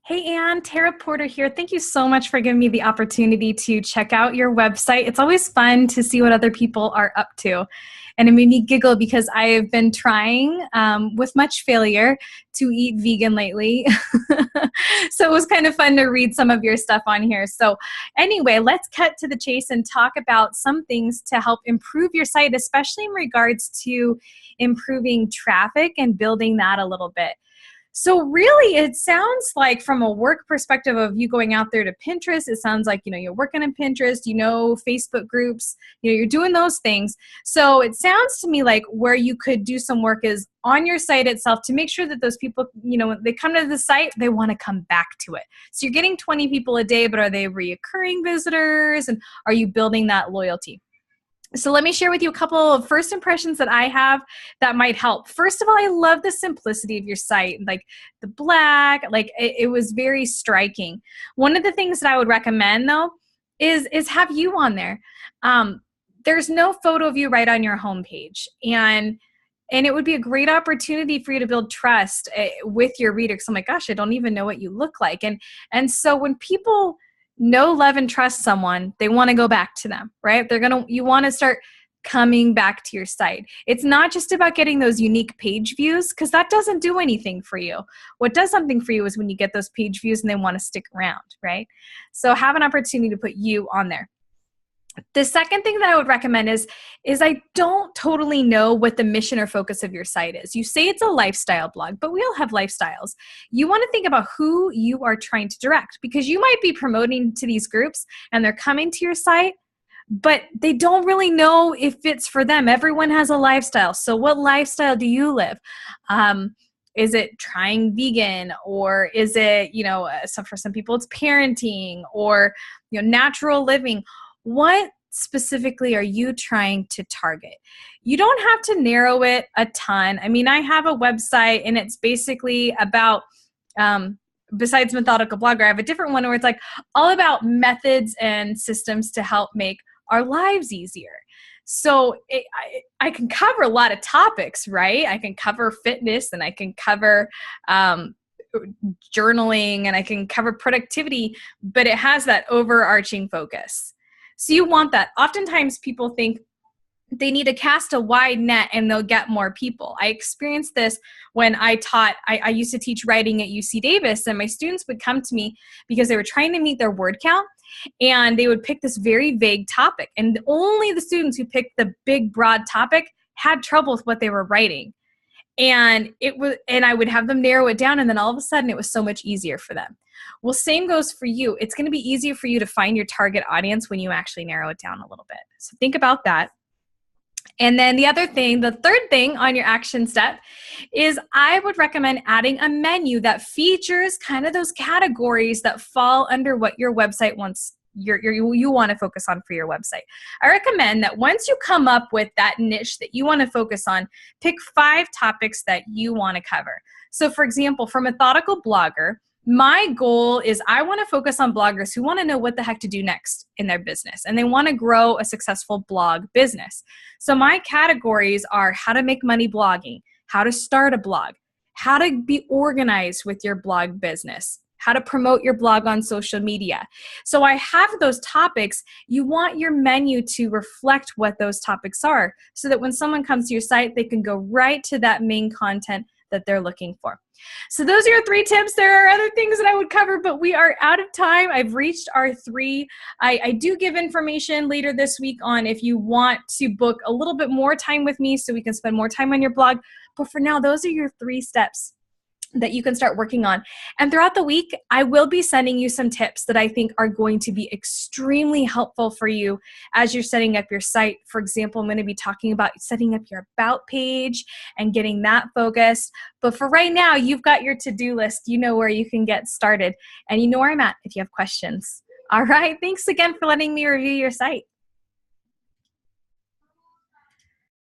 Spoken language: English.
Hey Anne, Tara Porter here. Thank you so much for giving me the opportunity to check out your website. It's always fun to see what other people are up to. And it made me giggle because I have been trying, with much failure, to eat vegan lately. So it was kind of fun to read some of your stuff on here. So anyway, let's cut to the chase and talk about some things to help improve your site, especially in regards to improving traffic and building that a little bit. So really, it sounds like from a work perspective of you going out there to Pinterest, it sounds like, you're working in Pinterest, Facebook groups, you're doing those things. So it sounds to me like where you could do some work is on your site itself to make sure that those people, when they come to the site, they want to come back to it. So you're getting 20 people a day, but are they reoccurring visitors? And are you building that loyalty? So let me share with you a couple of first impressions that I have that might help. First of all, I love the simplicity of your site, like the black, like it was very striking. One of the things that I would recommend though is have you on there. There's no photo of you right on your homepage, and it would be a great opportunity for you to build trust with your reader. Because I'm like, gosh, I don't even know what you look like, and so when people know, love, and trust someone, they want to go back to them, right? You want to start coming back to your site. It's not just about getting those unique page views, because that doesn't do anything for you. What does something for you is when you get those page views and they want to stick around, right? So have an opportunity to put you on there. The second thing that I would recommend is I don't totally know what the mission or focus of your site is. You say it's a lifestyle blog, but we all have lifestyles. You want to think about who you are trying to direct, because you might be promoting to these groups and they're coming to your site, but they don't really know if it's for them. Everyone has a lifestyle. So what lifestyle do you live? Is it trying vegan, or is it, so for some people it's parenting, or, natural living? What specifically are you trying to target? You don't have to narrow it a ton. I mean, I have a website and it's basically about, besides Methodical Blogger, I have a different one where it's like all about methods and systems to help make our lives easier. So I can cover a lot of topics, right? I can cover fitness, and I can cover journaling, and I can cover productivity, but it has that overarching focus. So you want that. Oftentimes people think they need to cast a wide net and they'll get more people. I experienced this when I used to teach writing at UC Davis, and my students would come to me because they were trying to meet their word count, and they would pick this very vague topic. And only the students who picked the big, broad topic had trouble with what they were writing. And I would have them narrow it down, and then all of a sudden it was so much easier for them. Well, same goes for you. It's going to be easier for you to find your target audience when you actually narrow it down a little bit. So think about that. And then the third thing on your action step is I would recommend adding a menu that features kind of those categories that fall under what your website wants you want to focus on for your website. I recommend that once you come up with that niche that you want to focus on, pick 5 topics that you want to cover. So for example, for Methodical Blogger, my goal is I want to focus on bloggers who want to know what the heck to do next in their business, and they want to grow a successful blog business. So my categories are how to make money blogging, how to start a blog, how to be organized with your blog business, how to promote your blog on social media. So I have those topics. You want your menu to reflect what those topics are, so that when someone comes to your site, they can go right to that main content that they're looking for. So those are your 3 tips. There are other things that I would cover, but we are out of time. I've reached our 3. I do give information later this week on if you want to book a little bit more time with me so we can spend more time on your blog. But for now, those are your 3 steps that you can start working on. And throughout the week, I will be sending you some tips that I think are going to be extremely helpful for you as you're setting up your site. For example, I'm going to be talking about setting up your about page and getting that focused. But for right now, you've got your to-do list. You know where you can get started, and you know where I'm at if you have questions. All right. Thanks again for letting me review your site.